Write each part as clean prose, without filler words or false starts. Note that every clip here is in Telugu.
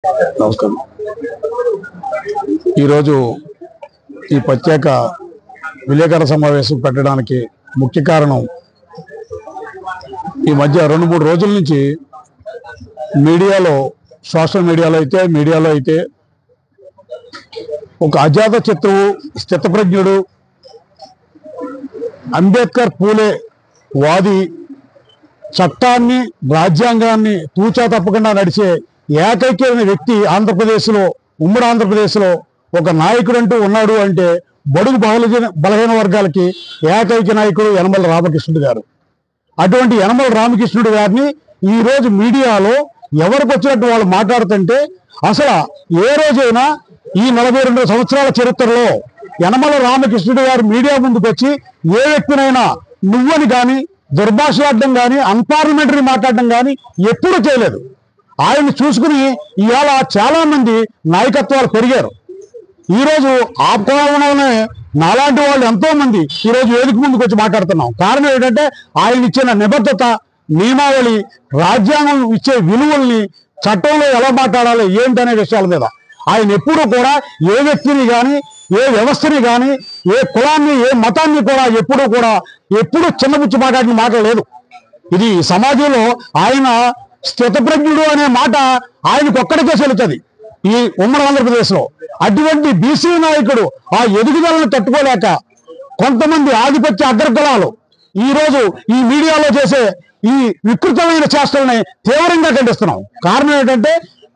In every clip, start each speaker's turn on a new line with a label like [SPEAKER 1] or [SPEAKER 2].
[SPEAKER 1] నమస్కారం. ఈరోజు ఈ ప్రత్యేక విలేకరుల సమావేశం పెట్టడానికి ముఖ్య కారణం, ఈ మధ్య 2-3 రోజుల నుంచి మీడియాలో, సోషల్ మీడియాలో అయితే ఒక అజాత శత్రువు, స్థితప్రజ్ఞుడు, అంబేద్కర్ పూలే వాది, చట్టాన్ని రాజ్యాంగాన్ని తూచా తప్పకుండా నడిచే ఏకైకమైన వ్యక్తి ఆంధ్రప్రదేశ్లో, ఉమ్మడి ఆంధ్రప్రదేశ్లో ఒక నాయకుడు అంటూ ఉన్నాడు అంటే బడుగు బలహీన వర్గాలకి ఏకైక నాయకుడు యనమల రామకృష్ణుడు గారు. అటువంటి యనమల రామకృష్ణుడు గారిని ఈరోజు మీడియాలో ఎవరికి వచ్చినట్టు వాళ్ళు మాట్లాడుతుంటే, అసలు ఏ రోజైనా ఈ 42 సంవత్సరాల చరిత్రలో యనమల రామకృష్ణుడు గారు మీడియా ముందుకు వచ్చి ఏ వ్యక్తినైనా నువ్వని కానీ, దుర్భాషలాడడం కానీ, అన్పార్లమెంటరీ మాట్లాడడం కానీ ఎప్పుడూ చేయలేదు. ఆయన్ని చూసుకుని ఇవాళ చాలా మంది నాయకత్వాలు పెరిగారు. ఈరోజు ఆ కోణంలోనే నాలాంటి వాళ్ళు ఎంతో మంది ఈరోజు వేదిక ముందుకు వచ్చి మాట్లాడుతున్నాం. కారణం ఏంటంటే ఆయన ఇచ్చిన నిబద్ధత, నియమావళి, రాజ్యాంగం ఇచ్చే విలువల్ని, చట్టంలో ఎలా మాట్లాడాలి ఏంటనే విషయాల మీద ఆయన ఎప్పుడూ కూడా ఏ వ్యక్తిని కానీ, ఏ వ్యవస్థని కానీ, ఏ కులాన్ని, ఏ మతాన్ని కూడా ఎప్పుడూ చిన్నపుచ్చి మాట్లాడిన మాట లేదు. ఇది సమాజంలో ఆయన స్థితప్రజ్ఞుడు అనే మాట ఆయనకు ఒక్కడికే చెల్లుతుంది ఈ ఉమ్మడి ఆంధ్రప్రదేశ్లో. అటువంటి బీసీ నాయకుడు ఆ ఎదుగుదలను తట్టుకోలేక కొంతమంది ఆధిపత్య అగ్రకులాలు ఈరోజు ఈ మీడియాలో చేసే ఈ వికృతమైన చేష్టల్ని తీవ్రంగా ఖండిస్తున్నాం. కారణం ఏంటంటే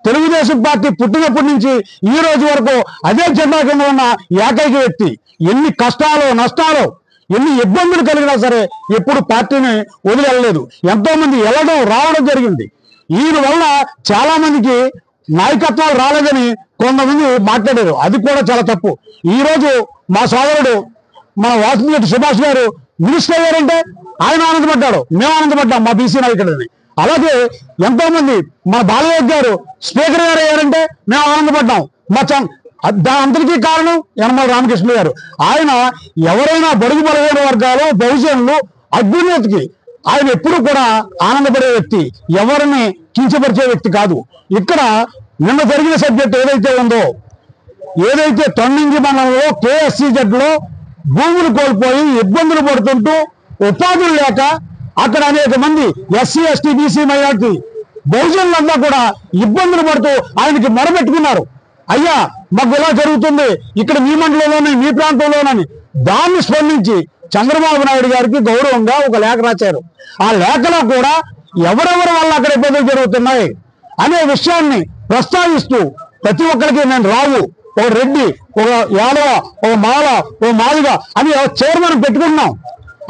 [SPEAKER 1] తెలుగుదేశం పార్టీ పుట్టినప్పటి నుంచి ఈ రోజు వరకు అదే జెండా కింద ఉన్న ఏకైక వ్యక్తి. ఎన్ని కష్టాలు, నష్టాలు, ఎన్ని ఇబ్బందులు కలిగినా సరే ఎప్పుడు పార్టీని వదిలేలేదు. ఎంతో మంది వెళ్ళడం, రావడం జరిగింది. ఈయన వల్ల చాలా మందికి నాయకత్వాలు రాలేదని కొంతమంది మాట్లాడారు. అది కూడా చాలా తప్పు. ఈరోజు మా సోదరుడు మన వాసిరెడ్డి సుభాష్ గారు మినిస్టర్ అయ్యారంటే ఆయన ఆనందపడ్డాడు, మేము ఆనందపడ్డాం మా బీసీ నాయకుడిని. అలాగే ఎంతో మంది మన బాలయ్య గారు స్పీకర్ గారు అయ్యారంటే మేము ఆనందపడ్డాం. అందరికీ కారణం యనమల రామకృష్ణ గారు. ఆయన ఎవరైనా బడుగు బలహీన వర్గాలు, బహుజనులు, అభ్యున్నతికి ఆయన ఎప్పుడు కూడా ఆనందపడే వ్యక్తి, ఎవరిని కించపరిచే వ్యక్తి కాదు. ఇక్కడ నిన్న జరిగిన సబ్జెక్ట్ ఏదైతే ఉందో, ఏదైతే తొండింగి మండలంలో KSCZలో భూములు కోల్పోయి ఇబ్బందులు పడుతుంటూ ఉపాధులు లేక అక్కడ అనేక మంది SC, ST, BC, మైనార్టీ బహుజనులంతా కూడా ఇబ్బందులు పడుతూ ఆయనకి మొరబెట్టుకున్నారు. అయ్యా మాకు ఇలా జరుగుతుంది ఇక్కడ మీ మండలంలోనే, మీ ప్రాంతంలోనని. దాన్ని స్పందించి చంద్రబాబు నాయుడు గారికి గౌరవంగా ఒక లేఖ రాశారు. ఆ లేఖలో కూడా ఎవరెవరి వల్ల అక్కడ ఇబ్బందులు జరుగుతున్నాయి అనే విషయాన్ని ప్రస్తావిస్తూ ప్రతి ఒక్కరికి నేను రావు, ఒక రెడ్డి, ఒక యాదవ, ఒక మాల, ఒక మాదిగ అని చైర్మన్ పెట్టుకున్నాం.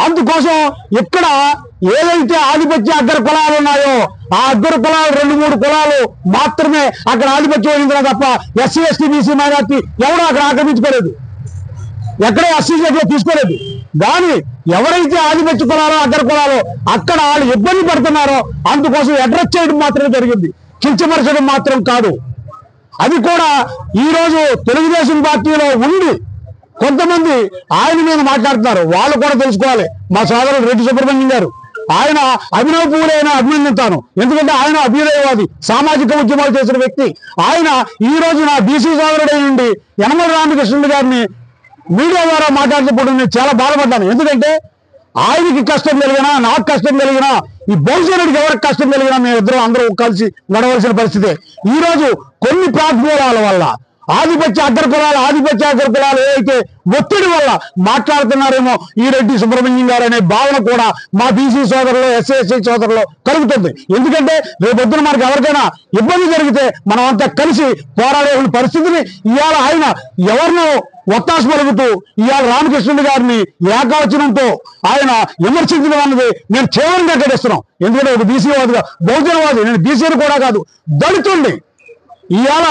[SPEAKER 1] అందుకోసం ఇక్కడ ఏదైతే ఆధిపత్య అగ్ర కులాలు ఉన్నాయో ఆ అగ్ర కులాలు 2-3 కులాలు మాత్రమే అక్కడ ఆధిపత్యం వహించిన తప్ప SC, ST, BC, మైనార్టీ ఎవడో అక్కడ ఆక్రమించుకోలేదు, ఎక్కడో SCలో తీసుకోలేదు. కానీ ఎవరైతే ఆధిపత్య కులాలో, అగ్ర కులాలో అక్కడ వాళ్ళు ఇబ్బంది పడుతున్నారో అందుకోసం అడ్రస్ చేయడం మాత్రమే జరిగింది, కించపరచడం మాత్రం కాదు. అది కూడా ఈరోజు తెలుగుదేశం పార్టీలో ఉండి కొంతమంది ఆయన మీద మాట్లాడుతున్నారు. వాళ్ళు కూడా తెలుసుకోవాలి. మా సోదరుడు రెడ్డి సుబ్రహ్మణ్యం గారు, ఆయన అభినవ్ పూలేని అభినందిస్తాను. ఎందుకంటే ఆయన అభ్యుదయవాది, సామాజిక ఉద్యమాలు చేసిన వ్యక్తి. ఆయన ఈ రోజు నా బీసీ సోదరుడై ఉండి యనమల రామకృష్ణుడు గారిని మీడియా ద్వారా మాట్లాడుతున్నప్పుడు నేను చాలా బాధపడ్డాను. ఎందుకంటే ఆయనకి కష్టం కలిగినా, నాకు కష్టం కలిగినా, ఈ బహుజనుడికి ఎవరికి కష్టం కలిగినా మేమిద్దరం అందరూ కలిసి నడవలసిన పరిస్థితి. ఈ రోజు కొన్ని ప్రాతిమూలాల వల్ల ఆధిపత్య అగ్రకులాలు ఏదైతే ఒత్తిడి వల్ల మాట్లాడుతున్నారేమో ఈ రెడ్డి సుబ్రహ్మణ్యం గారు అనే భావన కూడా మా బీసీ సోదరులు, SC, ST సోదరులు కలుగుతుంది. ఎందుకంటే రేపొద్దున మనకి ఎవరికైనా ఇబ్బంది జరిగితే మనం అంతా కలిసి పోరాడే పరిస్థితిని ఇవాళ ఆయన ఎవరినో ఒత్తాసు పలుకుతూ ఇవాళ రామకృష్ణుడు గారిని ఏకవచనంతో ఆయన విమర్శించడం అన్నది నేను తీవ్రంగా ఖండిస్తున్నాం. ఎందుకంటే ఒక బీసీ వాదిగా, బహుజనవాది, నేను బీసీని కూడా కాదు, దళితుడిని. ఇవాళ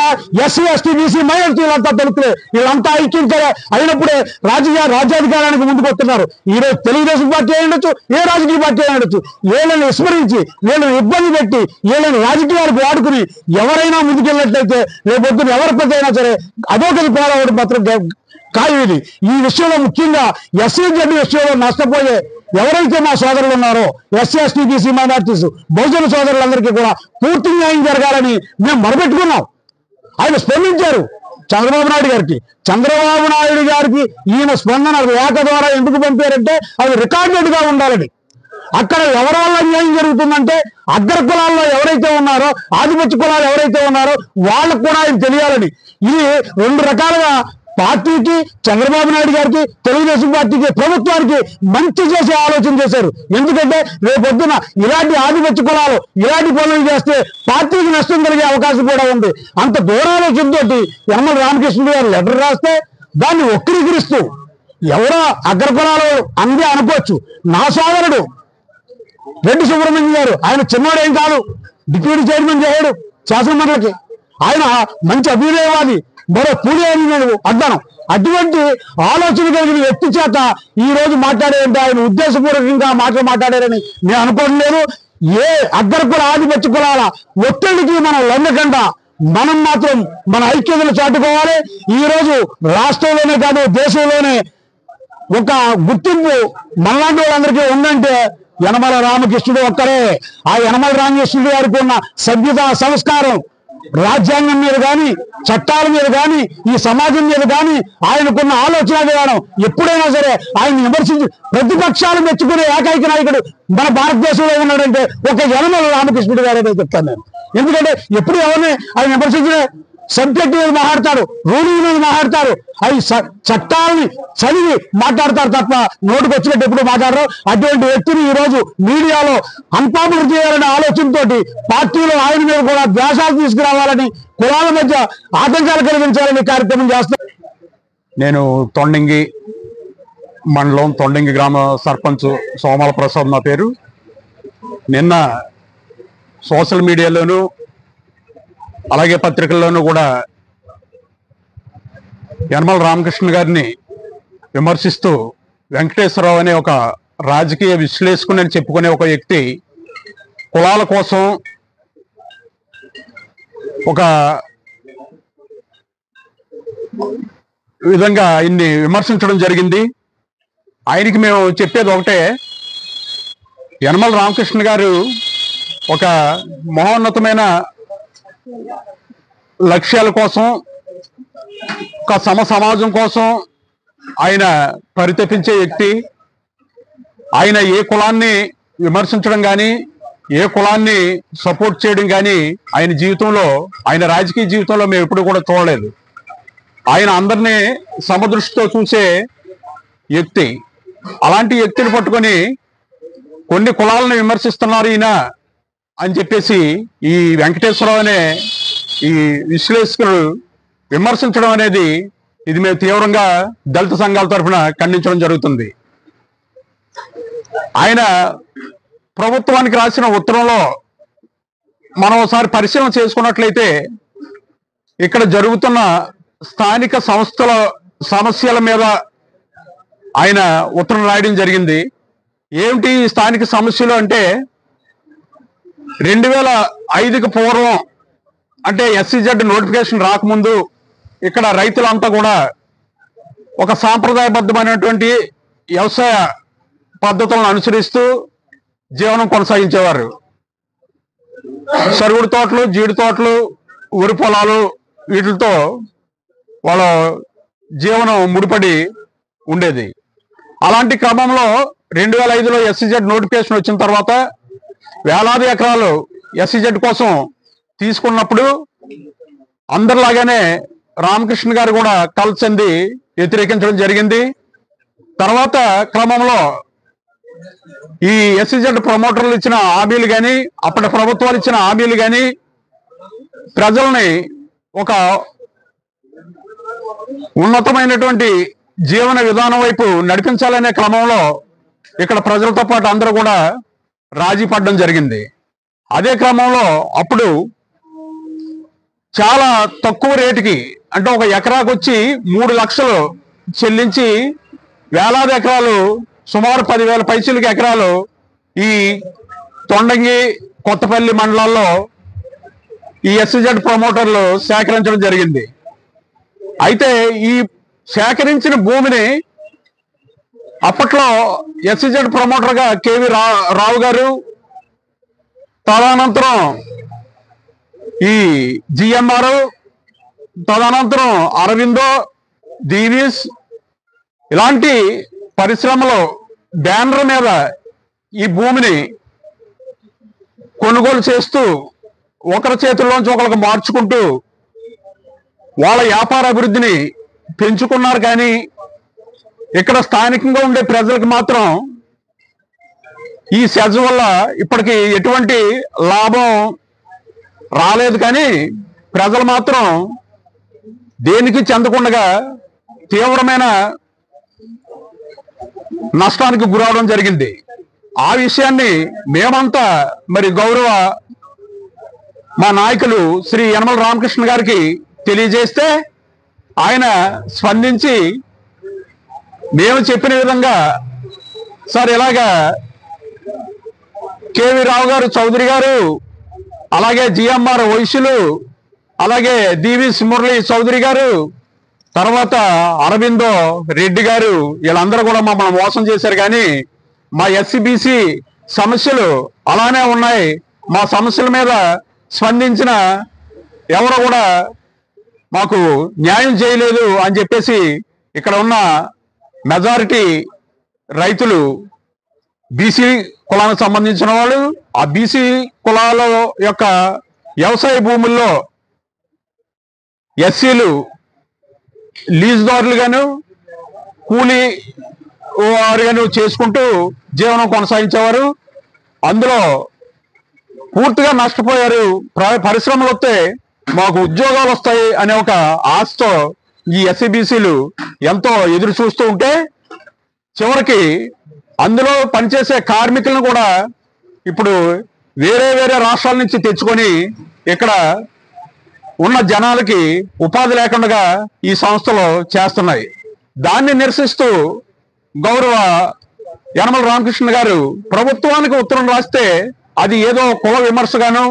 [SPEAKER 1] SC, ST, BC, మైనార్టీలంతా దళితులే. వీళ్ళంతా ఐక్యంగా అయినప్పుడే రాజ్యాధికారానికి ముందుకు వస్తున్నారు. ఈరోజు తెలుగుదేశం పార్టీ అయి ఉండొచ్చు, ఏ రాజకీయ పార్టీ అయి ఉండొచ్చు. వీళ్ళని విస్మరించి, వీళ్ళని ఇబ్బంది పెట్టి, వీళ్ళని రాజకీయాలకు వాడుకుని ఎవరైనా ముందుకెళ్ళినట్లయితే రేపొద్దున ఎవరి ప్రతి అయినా సరే అదోగతి పోరావడం మాత్రం ఖాయం. ఇది ఈ విషయంలో ముఖ్యంగా SCZ విషయంలో నష్టపోయే ఎవరైతే మా సోదరులు ఉన్నారో SC, ST, BC, మైనార్టీస్, బహుజన సోదరులందరికీ కూడా పూర్తి న్యాయం జరగాలని మేము మొరబెట్టుకున్నాం. ఆయన స్పందించారు చంద్రబాబు నాయుడు గారికి. చంద్రబాబు నాయుడు గారికి ఈయన స్పందన లేఖ ద్వారా ఎందుకు పంపారంటే అది రికార్డెడ్గా ఉండాలని. అక్కడ ఎవరి వల్ల అన్యాయం జరుగుతుందంటే అగ్ర కులాల్లో ఎవరైతే ఉన్నారో, ఆదిపత్య కులాలు ఎవరైతే ఉన్నారో వాళ్ళకు కూడా ఆయన తెలియాలని. ఇది రెండు రకాలుగా పార్టీకి, చంద్రబాబు నాయుడు గారికి, తెలుగుదేశం పార్టీకి, ప్రభుత్వానికి మంచి చేసే ఆలోచన చేశారు. ఎందుకంటే రేపొద్దున ఇలాంటి ఆధిపత్య కులాలు ఇలాంటి పనులు చేస్తే పార్టీకి నష్టం కలిగే అవకాశం కూడా ఉంది. అంత దూరాలోచనతోటి యనమల రామకృష్ణుడు గారు లెటర్ రాస్తే దాన్ని వక్రీకరిస్తూ ఎవరో అగ్ర కులాలు అందే అనుకోవచ్చు. నా సోదరుడు రెడ్డి సుబ్రహ్మణ్యం గారు, ఆయన చిన్నోడేం కాదు, డిప్యూటీ చైర్మన్ చేశాడు శాసనమండలికి. ఆయన మంచి అభ్యుదయవాది, మరో పూడి అని నేను అడ్డాను. అటువంటి ఆలోచన కలిగిన వ్యక్తి చేత ఈ రోజు మాట్లాడారంటే ఆయన ఉద్దేశపూర్వకంగా మాట్లాడారని నేను అనుకోవడం లేదు. ఏ అగ్రకుల ఆధిపత్య కులాల ఒత్తిడికి మనం లొంగకుండా మనం మాత్రం మన ఐక్యతను చాటుకోవాలి. ఈ రోజు రాష్ట్రంలోనే కాదు దేశంలోనే ఒక గుర్తింపు మనలాంటి వాళ్ళందరికీ ఉందంటే యనమల రామకృష్ణుడు ఒక్కరే. ఆ యనమల రామకృష్ణుడు గారికి ఉన్న సభ్యత, సంస్కారం, రాజ్యాంగం మీద కానీ, చట్టాల మీద కానీ, ఈ సమాజం మీద కానీ ఆయనకున్న ఆలోచన విధానం ఎప్పుడైనా సరే ఆయన విమర్శించి ప్రతిపక్షాలు మెచ్చుకునే ఏకైక నాయకుడు మన భారతదేశంలో ఉన్నాడంటే ఒక యనమల రామకృష్ణుడు గారే చెప్తాను నేను. ఎందుకంటే ఎప్పుడు ఎవరిని ఆయన విమర్శించిన సబ్జెక్ట్ మీద మాట్లాడతారు, రూలింగ్ మీద మాట్లాడతారు, అవి చట్టాలని చదివి మాట్లాడతారు తప్ప నోటుకు వచ్చినట్టు ఎప్పుడు మాట్లాడరు. అటువంటి వ్యక్తిని ఈ రోజు మీడియాలో అన్పాపులర్ చేయాలనే ఆలోచనతోటి పార్టీలో ఆయన మీద కూడా ద్వేషాలు తీసుకురావాలని, కులాల మధ్య ఆటంకాలు కలిగించాలని కార్యక్రమం చేస్తారు.
[SPEAKER 2] నేను తొండంగి మండలం తొండంగి గ్రామ సర్పంచ్ సోమాల ప్రసాద్ నా పేరు. నిన్న సోషల్ మీడియాలోనూ అలాగే పత్రికల్లోనూ కూడా యనమల రామకృష్ణ గారిని విమర్శిస్తూ వెంకటేశ్వరరావు అనే ఒక రాజకీయ విశ్లేషకుని అని చెప్పుకునే ఒక వ్యక్తి కులాల కోసం ఒక విధంగా ఆయన్ని విమర్శించడం జరిగింది. ఆయనకి మేము చెప్పేది ఒకటే, యనమల రామకృష్ణ గారు ఒక మహోన్నతమైన లక్ష్యాల కోసం, ఒక సమాజం కోసం ఆయన పరితపించే వ్యక్తి. ఆయన ఏ కులాన్ని విమర్శించడం కానీ, ఏ కులాన్ని సపోర్ట్ చేయడం కానీ ఆయన జీవితంలో, ఆయన రాజకీయ జీవితంలో మేము ఎప్పుడు కూడా చూడలేదు. ఆయన అందరినీ సమదృష్టితో చూసే వ్యక్తి. అలాంటి వ్యక్తిని పట్టుకొని కొన్ని కులాలను విమర్శిస్తున్నారు ఈయన అని చెప్పేసి ఈ వెంకటేశ్వరరావు అనే ఈ విశ్లేషకులు విమర్శించడం అనేది, ఇది మేము తీవ్రంగా దళిత సంఘాల తరఫున ఖండించడం జరుగుతుంది. ఆయన ప్రభుత్వానికి రాసిన ఉత్తరంలో మనం ఒకసారి పరిశీలన చేసుకున్నట్లయితే ఇక్కడ జరుగుతున్న స్థానిక సంస్థల సమస్యల మీద ఆయన ఉత్తరం రాయడం జరిగింది. ఏమిటి స్థానిక సమస్యలు అంటే, 2005కి పూర్వం అంటే SEZ నోటిఫికేషన్ రాకముందు ఇక్కడ రైతులంతా కూడా ఒక సాంప్రదాయబద్ధమైనటువంటి వ్యవసాయ పద్ధతులను అనుసరిస్తూ జీవనం కొనసాగించేవారు. సరుగుడు తోటలు, జీడి తోటలు, వరి పొలాలు, వీటితో వాళ్ళ జీవనం ముడిపడి ఉండేది. అలాంటి క్రమంలో 2005లో SEZ నోటిఫికేషన్ వచ్చిన తర్వాత వేలాది ఎకరాలు SEZ కోసం తీసుకున్నప్పుడు అందరిలాగానే రామకృష్ణ గారు కూడా కలిసి వ్యతిరేకించడం జరిగింది. తర్వాత క్రమంలో ఈ SEZ ప్రమోటర్లు ఇచ్చిన హామీలు కానీ, అప్పటి ప్రభుత్వాలు ఇచ్చిన హామీలు కానీ ప్రజల్ని ఒక ఉన్నతమైనటువంటి జీవన విధానం వైపు నడిపించాలనే క్రమంలో ఇక్కడ ప్రజలతో పాటు అందరూ కూడా రాజీ పడడం జరిగింది. అదే క్రమంలో అప్పుడు చాలా తక్కువ రేటుకి, అంటే ఒక ఎకరాకు వచ్చి 3 లక్షలు చెల్లించి వేలాది ఎకరాలు, సుమారు 10,000 పైసలకి ఎకరాలు ఈ తొండంగి, కొత్తపల్లి మండలాల్లో ఈ SEZ ప్రమోటర్లు సేకరించడం జరిగింది. అయితే ఈ సేకరించిన భూమిని అప్పట్లో SEZ ప్రమోటర్గా కేవి రావు గారు, తదనంతరం ఈ GMR, తదనంతరం అరవిందో, దీవీస్ ఇలాంటి పరిశ్రమలు బ్యానర్ మీద ఈ భూమిని కొనుగోలు చేస్తూ ఒకరి చేతుల్లోంచి ఒకరికి మార్చుకుంటూ వాళ్ళ వ్యాపార అభివృద్ధిని పెంచుకున్నారు. కానీ ఇక్కడ స్థానికంగా ఉండే ప్రజలకు మాత్రం ఈ సెజ్ వల్ల ఇప్పటికి ఎటువంటి లాభం రాలేదు. కానీ ప్రజలు మాత్రం దేనికి చెందకుండా తీవ్రమైన నష్టానికి గురవడం జరిగింది. ఆ విషయాన్ని మేమంతా మరి గౌరవ మా నాయకులు శ్రీ యనమల రామకృష్ణ గారికి తెలియజేస్తే ఆయన స్పందించి మేము చెప్పిన విధంగా సార్ ఇలాగా కేవీ రావు గారు చౌదరి గారు, అలాగే జిఎంఆర్ వైశ్యులు, అలాగే డివిస్ మురళి చౌదరి గారు, తర్వాత అరవిందో రెడ్డి గారు వీళ్ళందరూ కూడా మమ్మల్ని మోసం చేశారు. కానీ మా ఎస్సీబీసీ సమస్యలు అలానే ఉన్నాయి. మా సమస్యల మీద స్పందించిన ఎవరు కూడా మాకు న్యాయం చేయలేదు అని చెప్పేసి ఇక్కడ ఉన్న మెజారిటీ రైతులు బీసీ కులానికి సంబంధించిన వాళ్ళు ఆ బీసీ కులాల యొక్క వ్యవసాయ భూముల్లో ఎస్సీలు లీజుదారులుగాను కూలీ వారుగాను చేసుకుంటూ జీవనం కొనసాగించేవారు. అందులో పూర్తిగా నష్టపోయారు. పరిశ్రమలు వస్తే మాకు ఉద్యోగాలు వస్తాయి అనే ఒక ఆశతో ఈ ఎస్సీబీసీలు ఎంతో ఎదురు చూస్తూ ఉంటే చివరికి అందులో పనిచేసే కార్మికులను కూడా ఇప్పుడు వేరే వేరే రాష్ట్రాల నుంచి తెచ్చుకొని ఇక్కడ ఉన్న జనాలకి ఉపాధి లేకుండా ఈ సంస్థలు చేస్తున్నాయి. దాన్ని నిరసిస్తూ గౌరవ యనమల రామకృష్ణ గారు ప్రభుత్వానికి ఉత్తరం రాస్తే అది ఏదో కుల విమర్శగాను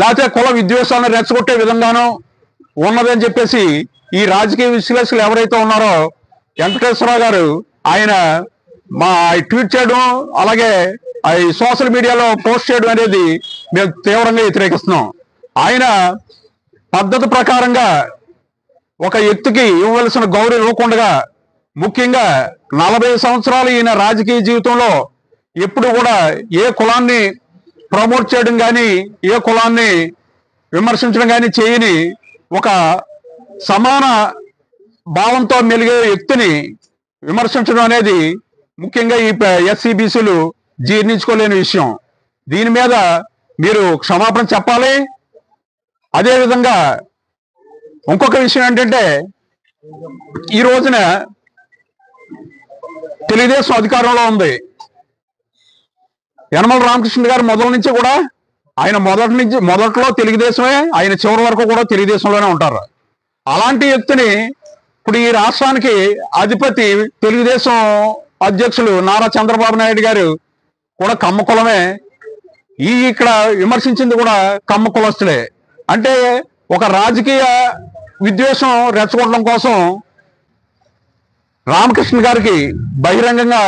[SPEAKER 2] లేకపోతే కుల విద్వేషాలను రెచ్చగొట్టే విధంగానూ ఉన్నదని చెప్పేసి ఈ రాజకీయ విశ్లేషకులు ఎవరైతే ఉన్నారో వెంకటేశ్వరరావు గారు ఆయన ట్వీట్ చేయడం అలాగే ఈ సోషల్ మీడియాలో పోస్ట్ చేయడం అనేది మేము తీవ్రంగా వ్యతిరేకిస్తున్నాం. ఆయన పద్ధతి ప్రకారంగా ఒక వ్యక్తికి ఇవ్వవలసిన గౌరవం ఇవ్వకుండా ముఖ్యంగా 40 సంవత్సరాలు ఈయన రాజకీయ జీవితంలో ఎప్పుడు కూడా ఏ కులాన్ని ప్రమోట్ చేయడం కానీ ఏ కులాన్ని విమర్శించడం కానీ చేయని ఒక సమాన భావంతో మెలిగే వ్యక్తిని విమర్శించడం అనేది ముఖ్యంగా ఈ ఎస్సీబీసీలు జీర్ణించుకోలేని విషయం. దీని మీద మీరు క్షమాపణ చెప్పాలి. అదేవిధంగా ఇంకొక విషయం ఏంటంటే ఈ రోజున తెలుగుదేశం అధికారంలో ఉంది. యనమల రామకృష్ణ గారు మొదటి నుంచి కూడా ఆయన మొదట్లో తెలుగుదేశమే, ఆయన చివరి వరకు కూడా తెలుగుదేశంలోనే ఉంటారు. అలాంటి వ్యక్తిని ఇప్పుడు ఈ రాష్ట్రానికి అధిపతి తెలుగుదేశం అధ్యక్షులు నారా చంద్రబాబు నాయుడు గారు కూడా కమ్మ కులమే. ఇక్కడ విమర్శించింది కూడా కమ్మ కులస్తులే. అంటే ఒక రాజకీయ విద్వేషం రెచ్చగొట్టడం కోసం రామకృష్ణ గారికి బహిరంగంగా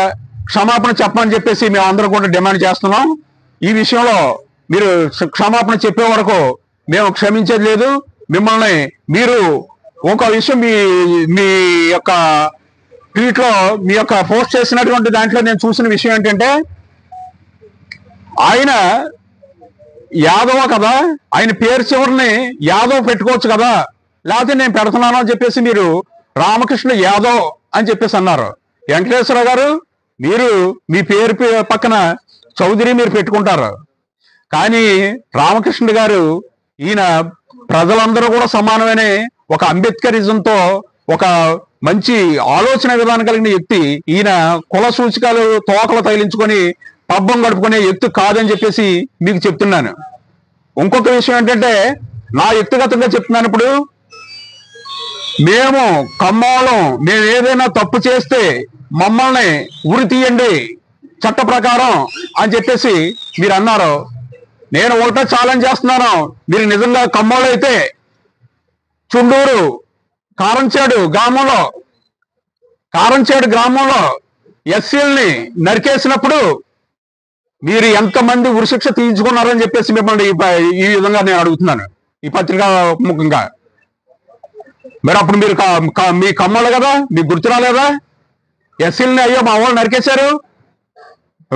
[SPEAKER 2] క్షమాపణ చెప్పమని చెప్పేసి మేము అందరం కూడా డిమాండ్ చేస్తున్నాం. ఈ విషయంలో మీరు క్షమాపణ చెప్పే వరకు మేము క్షమించేది లేదు. మిమ్మల్ని మీరు ఒక విషయం మీ యొక్క ట్వీట్లో మీ యొక్క పోస్ట్ చేసినటువంటి దాంట్లో నేను చూసిన విషయం ఏంటంటే ఆయన యాదవ కదా, ఆయన పేరు చివరిని యాదవ్ పెట్టుకోవచ్చు కదా, లేకపోతే నేను పెడుతున్నాను అని చెప్పేసి మీరు రామకృష్ణ యాదవ్ అని చెప్పేసి అన్నారు. వెంకటేశ్వర గారు మీరు మీ పేరు పక్కన చౌదరి మీరు పెట్టుకుంటారు. కానీ రామకృష్ణ గారు ఈయన ప్రజలందరూ కూడా సమానమైన ఒక అంబేద్కరిజంతో ఒక మంచి ఆలోచన విధానం కలిగిన వ్యక్తి. ఈయన కుల సూచికలు తోకలు తగిలించుకొని పబ్బం గడుపుకునే వ్యక్తి కాదని చెప్పేసి మీకు చెప్తున్నాను. ఇంకొక విషయం ఏంటంటే నా వ్యక్తిగతంగా చెప్తున్నాను. ఇప్పుడు మేము కమ్మోళం మేము ఏదైనా తప్పు చేస్తే మమ్మల్ని ఉరి తీయండి చట్ట ప్రకారం అని చెప్పేసి మీరు అన్నారు. నేను ఒకటే ఛాలెంజ్ చేస్తున్నాను. మీరు నిజంగా కమ్మోళ్ళు అయితే చుండూరు కారంచేడు గ్రామంలో ఎస్సీల్ని నరికేసినప్పుడు మీరు ఎంతమంది ఉరిశిక్ష తీయించుకున్నారని చెప్పేసి మిమ్మల్ని ఈ విధంగా నేను అడుగుతున్నాను ఈ పత్రికా ముఖంగా. మరి అప్పుడు మీరు మీ కమ్మలు కదా, మీకు గుర్తు రాలేదా? ఎస్సీలని అయ్యో మా వాళ్ళు నరికేశారు,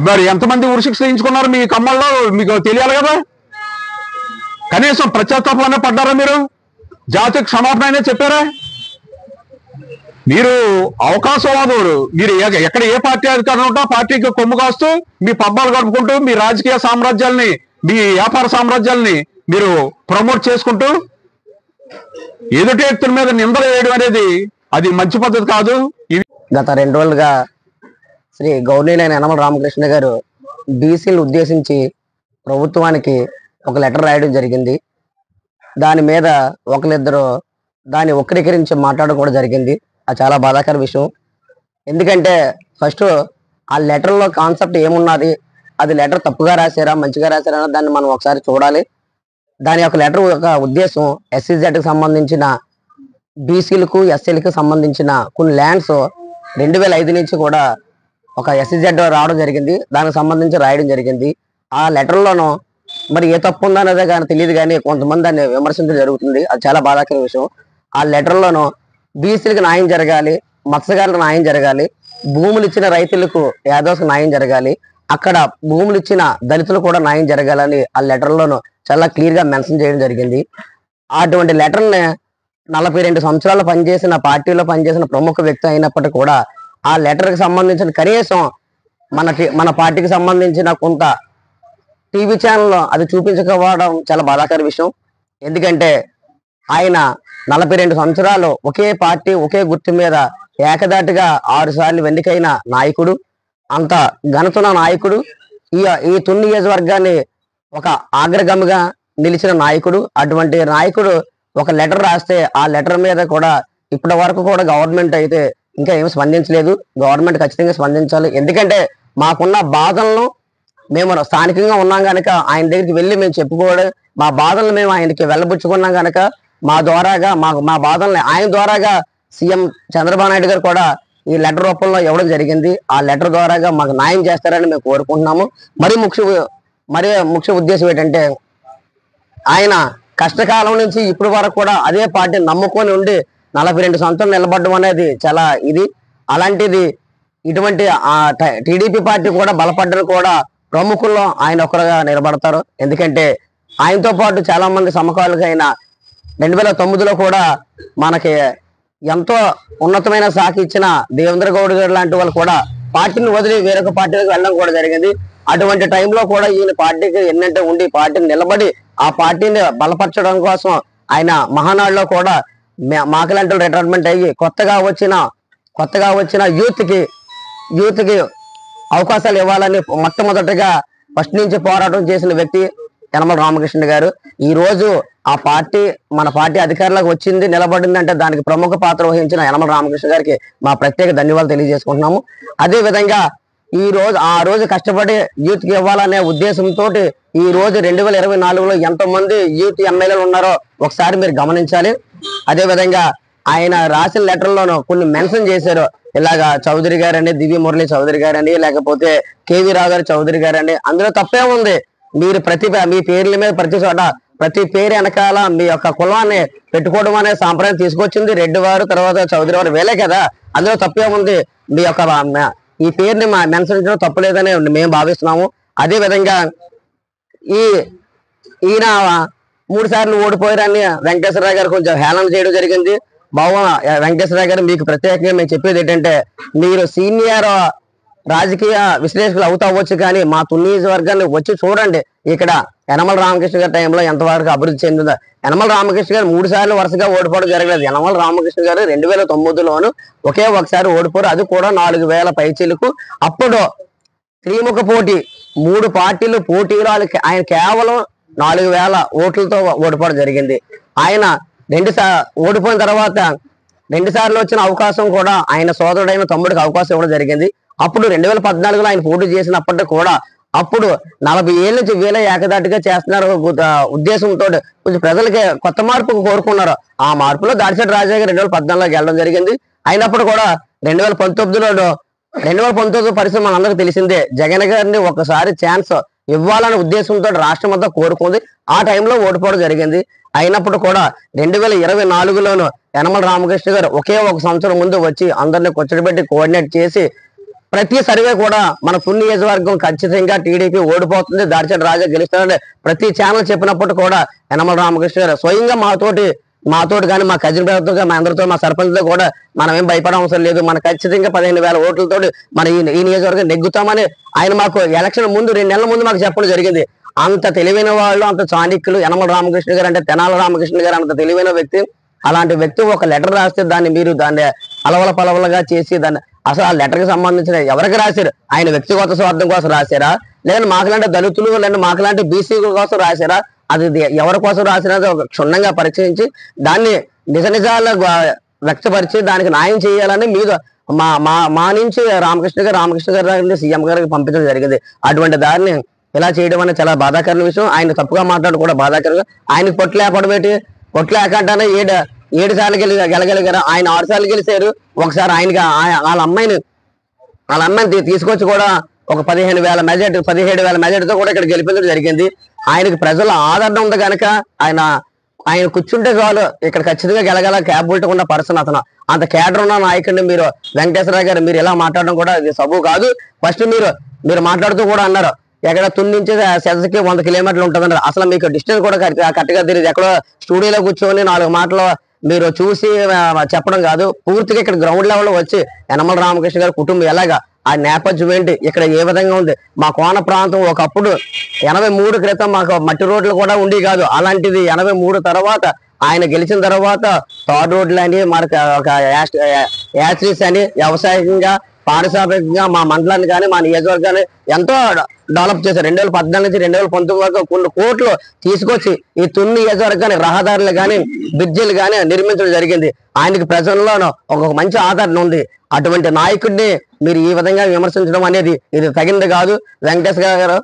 [SPEAKER 2] మరి ఎంతమంది ఉరిశిక్ష చేయించుకున్నారు మీ కమ్మల్లో మీకు తెలియాలి కదా. కనీసం ప్రత్యాతాపంలోనే పడ్డారా? మీరు జాతికి క్షమాపణ అయినా చెప్పారా? మీరు అవకాశవాదులు. మీరు ఎక్కడ ఏ పార్టీ అధికారం ఉంటో పార్టీకి కొమ్ము కాస్తూ మీ పబ్బాలు గడుపుకుంటూ మీ రాజకీయ సామ్రాజ్యాల్ని, మీ వ్యాపార సామ్రాజ్యాల్ని మీరు ప్రమోట్ చేసుకుంటూ ఎదుటి వ్యక్తుల మీద నిందలు వేయడం అనేది అది మంచి పద్ధతి కాదు.
[SPEAKER 3] గత 2 రోజులుగా శ్రీ గౌరవనీయులైన యనమల రామకృష్ణ గారు బీసీలను ఉద్దేశించి ప్రభుత్వానికి ఒక లెటర్ రాయడం జరిగింది. దాని మీద ఒకరిద్దరు దాన్ని వక్రీకరించి మాట్లాడడం కూడా జరిగింది. అది చాలా బాధాకర విషయం. ఎందుకంటే ఫస్ట్ ఆ లెటర్లో కాన్సెప్ట్ ఏమున్నది, అది లెటర్ తప్పుగా రాశారా మంచిగా రాశారా అన్న దాన్ని మనం ఒకసారి చూడాలి. దాని యొక్క లెటర్ యొక్క ఉద్దేశం ఎస్సీజెడ్కి సంబంధించిన బీసీలకు ఎస్సీలకు సంబంధించిన కొన్ని ల్యాండ్స్ 2005 నుంచి కూడా ఒక ఎస్సీజెడ్ రావడం జరిగింది. దానికి సంబంధించి రాయడం జరిగింది. ఆ లెటర్లోనూ మరి ఏ తప్పు ఉందనేదే కానీ తెలియదు, కానీ కొంతమంది దాన్ని విమర్శించడం జరుగుతుంది. అది చాలా బాధాకర విషయం. ఆ లెటర్లోనూ బీసీలకు న్యాయం జరగాలి, మత్స్యకారులకు న్యాయం జరగాలి, భూములు ఇచ్చిన రైతులకు యాదవ్స్కి న్యాయం జరగాలి, అక్కడ భూములు ఇచ్చిన దళితులు కూడా న్యాయం జరగాలని ఆ లెటర్లోనూ చాలా క్లియర్గా మెన్షన్ చేయడం జరిగింది. అటువంటి లెటర్ని 42 సంవత్సరాలు పనిచేసిన పార్టీలో పనిచేసిన ప్రముఖ వ్యక్తి అయినప్పటికీ కూడా ఆ లెటర్కి సంబంధించిన కనీసం మన పార్టీకి సంబంధించిన కొంత టీవీ ఛానల్లో అది చూపించకపోవడం చాలా బాధాకర విషయం. ఎందుకంటే ఆయన 42 సంవత్సరాలు ఒకే పార్టీ ఒకే గుర్తు మీద ఏకదాటిగా 6 సార్లు ఎన్నికైన నాయకుడు, అంత ఘనతున్న నాయకుడు, ఈ తుని నియోజకవర్గాన్ని ఒక ఆగ్రగముగా నిలిచిన నాయకుడు. అటువంటి నాయకుడు ఒక లెటర్ రాస్తే ఆ లెటర్ మీద కూడా ఇప్పటి వరకు కూడా గవర్నమెంట్ అయితే ఇంకా ఏమి స్పందించలేదు. గవర్నమెంట్ ఖచ్చితంగా స్పందించాలి. ఎందుకంటే మాకున్న బాధలను మేము స్థానికంగా ఉన్నాం కనుక ఆయన దగ్గరికి వెళ్ళి మేము చెప్పుకోవడం, మా బాధలను మేము ఆయనకి వెళ్ళబుచ్చుకున్నాం కనుక మా ద్వారాగా మా బాధల్ని ఆయన ద్వారాగా సీఎం చంద్రబాబు నాయుడు గారు కూడా ఈ లెటర్ రూపంలో ఇవ్వడం జరిగింది. ఆ లెటర్ ద్వారాగా మాకు న్యాయం చేస్తారని మేము కోరుకుంటున్నాము. మరి ముఖ్య ఉద్దేశం ఏంటంటే ఆయన కష్టకాలం నుంచి ఇప్పటి వరకు కూడా అదే పార్టీ నమ్ముకొని ఉండి 42 సంవత్సరాలు నిలబడడం అనేది చాలా అలాంటిది ఇటువంటి టీడీపీ పార్టీ కూడా బలపడ్డను కూడా ప్రముఖుల్లో ఆయన ఒకరుగా నిలబడతారు. ఎందుకంటే ఆయనతో పాటు చాలా మంది సమకాలీకులు అయిన 2009లో కూడా మనకి ఎంతో ఉన్నతమైన శాఖ ఇచ్చిన దేవేంద్ర గౌడ్ గారు లాంటి వాళ్ళు కూడా పార్టీని వదిలి వేరొక పార్టీలకు వెళ్ళడం కూడా జరిగింది. అటువంటి టైంలో కూడా ఈయన పార్టీకి ఎన్నంటే ఉండి పార్టీని నిలబడి ఆ పార్టీని బలపరచడం కోసం ఆయన మహానాడులో కూడా మాకలాంటి రిటైర్మెంట్ అయ్యి కొత్తగా వచ్చిన యూత్కి అవకాశాలు ఇవ్వాలని మొట్టమొదటిగా ఫస్ట్ నుంచి పోరాటం చేసిన వ్యక్తి యనమల రామకృష్ణ గారు. ఈ రోజు ఆ పార్టీ మన పార్టీ అధికారంలోకి వచ్చింది, నిలబడిందంటే దానికి ప్రముఖ పాత్ర వహించిన యనమల రామకృష్ణ గారికి మా ప్రత్యేక ధన్యవాదాలు తెలియజేసుకుంటున్నాము. అదే విధంగా ఆ రోజు కష్టపడి యూత్ కి ఇవ్వాలనే ఉద్దేశంతో ఈ రోజు 2024లో ఎంతో మంది యూత్ ఎమ్మెల్యేలు ఉన్నారో ఒకసారి మీరు గమనించాలి. అదే విధంగా ఆయన రాసిన లెటర్లోనూ కొన్ని మెన్షన్ చేశారు. ఇలాగా చౌదరి గారని, దివ్య మురళి చౌదరి గారని, లేకపోతే కేవీ రావు గారు చౌదరి గారని. అందులో తప్పే ఉంది. మీరు మీ పేర్ల మీద ప్రతి పేరు వెనకాల మీ యొక్క కులాన్ని పెట్టుకోవడం అనే సాంప్రదాయం తీసుకొచ్చింది రెడ్డి వారు, తర్వాత చౌదరి వారు, వేలే కదా. అందులో తప్పే ఉంది. మీ యొక్క ఈ పేరుని మెన్షన్ చేయడం తప్పులేదని మేము భావిస్తున్నాము. అదే విధంగా ఈయన 3 సార్లు ఓడిపోయారని వెంకటేశ్వరరావు గారు కొంచెం హేళన చేయడం జరిగింది. వెంకటేశ్వరరావు గారు మీకు ప్రత్యేకంగా మేము చెప్పేది ఏంటంటే, మీరు సీనియర్ రాజకీయ విశ్లేషకులు అవుతావచ్చు, కానీ మా తుని నియోజకవర్గాన్ని వచ్చి చూడండి. ఇక్కడ యనమల రామకృష్ణ గారి టైంలో ఎంతవరకు అభివృద్ధి చెందిందో. యనమల రామకృష్ణ గారు 3 సార్లు వరుసగా ఓడిపోవడం జరగలేదు. యనమల రామకృష్ణ గారు 2009లోను ఒకే ఒకసారి ఓడిపోరు, అది కూడా 4000 పైచీలకు. అప్పుడు త్రిముఖ పోటీ, 3 పార్టీలు పోటీలో ఆయన కేవలం 4000 ఓట్లతో ఓడిపోవడం జరిగింది. ఆయన ఓడిపోయిన తర్వాత 2 సార్లు వచ్చిన అవకాశం కూడా ఆయన సోదరుడైన తమ్ముడికి అవకాశం ఇవ్వడం జరిగింది. అప్పుడు 2014లో ఆయన పోటీ చేసినప్పటికీ కూడా అప్పుడు 40 ఏళ్ళ నుంచి వీళ్ళ ఏకదాటిగా చేస్తున్నారు ఉద్దేశంతో కొంచెం ప్రజలకి కొత్త మార్పు కోరుకున్నారు. ఆ మార్పులో దాడిశెట్టి రాజా గారు 2014లోకి వెళ్ళడం జరిగింది. అయినప్పుడు కూడా 2019 పరిస్థితి మనందరికీ తెలిసిందే. జగన్ గారిని ఒకసారి ఛాన్స్ ఇవ్వాలనే ఉద్దేశంతో రాష్ట్రం అంతా కోరుకుంది. ఆ టైంలో ఓడిపోవడం జరిగింది. అయినప్పుడు కూడా 2024లోను యనమల రామకృష్ణ గారు ఒకే ఒక సంవత్సరం ముందు వచ్చి అందరినీ కూర్చోబెట్టి కోఆర్డినేట్ చేసి ప్రతి సర్వే కూడా మన తుని నియోజకవర్గం ఖచ్చితంగా టీడీపీ ఓడిపోతుంది, దాడిచెట్ల రాజా గెలుస్తారని ప్రతి ఛానల్ చెప్పినప్పుడు కూడా యనమల రామకృష్ణ గారు స్వయంగా మాతోటి కానీ మా కజిన్ బ్రదర్తో మా అందరితో మా సర్పంచ్తో కూడా మనం ఏం భయపడ అవసరం లేదు, మన ఖచ్చితంగా 15,000 ఓట్లతో మన ఈ నియోజకవర్గం నెగ్గుతామని ఆయన మాకు ఎలక్షన్ ముందు 2 నెలల ముందు మాకు చెప్పడం జరిగింది. అంత తెలివైన వాళ్ళు, అంత చాణిక్యులు యనమల రామకృష్ణ గారు అంటే తెనాల రామకృష్ణ గారు అంత తెలివైన వ్యక్తి. అలాంటి వ్యక్తి ఒక లెటర్ రాస్తే దాన్ని అలవల పలవలుగా చేసి దాన్ని అసలు ఆ లెటర్ కి సంబంధించిన ఎవరికి రాశారు? ఆయన వ్యక్తిగత స్వార్థం కోసం రాశారా, లేదా మాకులాంటి దళితులు లేదా మాకులాంటి బీసీల కోసం రాశారా? అది ఎవరి కోసం రాసినది ఒక క్షుణ్ణంగా పరిశీలించి దాన్ని నిజాలు వ్యక్తపరిచి దానికి న్యాయం చేయాలని మీద మా నుంచి రామకృష్ణ గారి దగ్గర సీఎం గారికి పంపించడం జరిగింది. అటువంటి దారిని ఇలా చేయడం అనేది చాలా బాధాకరమైన విషయం. ఆయన తప్పుగా మాట్లాడడం కూడా బాధాకరంగా. ఆయనకు పొట్టు లేకపోవడం ఏంటి? పొట్టు లేకంటానే 7 సార్లు గెలగలిగారు. ఆయన 6 సార్లు గెలిచారు. ఒకసారి ఆయనకి వాళ్ళ అమ్మాయిని తీసుకొచ్చి కూడా ఒక 15,000 మెజార్టీ 17,000 మెజార్టీతో కూడా ఇక్కడ గెలిపించడం జరిగింది. ఆయనకి ప్రజల ఆదరణ ఉంది కనుక ఆయన కూర్చుంటే చాలు ఇక్కడ ఖచ్చితంగా గెలగల క్యాపబిలిటీ ఉన్న పర్సన్ అతను. అంత కేడర్ ఉన్న నాయకుడిని మీరు వెంకటేశ్వరరావు గారు మీరు ఎలా మాట్లాడడం కూడా ఇది సబు కాదు. ఫస్ట్ మీరు మాట్లాడుతూ కూడా అన్నారు ఎక్కడ తుని నుంచి సెదకి 100 కిలోమీటర్లు ఉంటుందన్నారు. అసలు మీకు డిస్టెన్స్ కూడా కరెక్ట్గా తెలియదు. ఎక్కడో స్టూడియోలో కూర్చొని 4 మాటలు మీరు చూసి చెప్పడం కాదు, పూర్తిగా ఇక్కడ గ్రౌండ్ లెవెల్లో వచ్చి యనమల రామకృష్ణ గారి కుటుంబం ఎలాగా ఆ నేపథ్యం ఏంటి, ఇక్కడ ఏ విధంగా ఉంది, మా కోన ప్రాంతం ఒకప్పుడు 83 క్రితం మాకు మట్టి రోడ్లు కూడా ఉండి కాదు, అలాంటిది 83 తర్వాత ఆయన గెలిచిన తర్వాత తార్ రోడ్లు అని మనకు ఒక యాస్ట్రీస్ అని వ్యవసాయంగా పారిశ్రామికంగా మా మండలాన్ని కానీ మా నియోజకవర్గాన్ని ఎంతో డెవలప్ చేశారు. 2014 నుంచి 2019 వరకు కొన్ని కోట్లు తీసుకొచ్చి ఈ తుని నియోజకవర్గాన్ని రహదారులు కానీ బ్రిడ్జిలు కానీ నిర్మించడం జరిగింది. ఆయనకి ప్రజల్లో ఒక మంచి ఆదరణ ఉంది. అటువంటి నాయకుడిని మీరు ఈ విధంగా విమర్శించడం అనేది ఇది తగినది కాదు. వెంకటేశ్వర గారు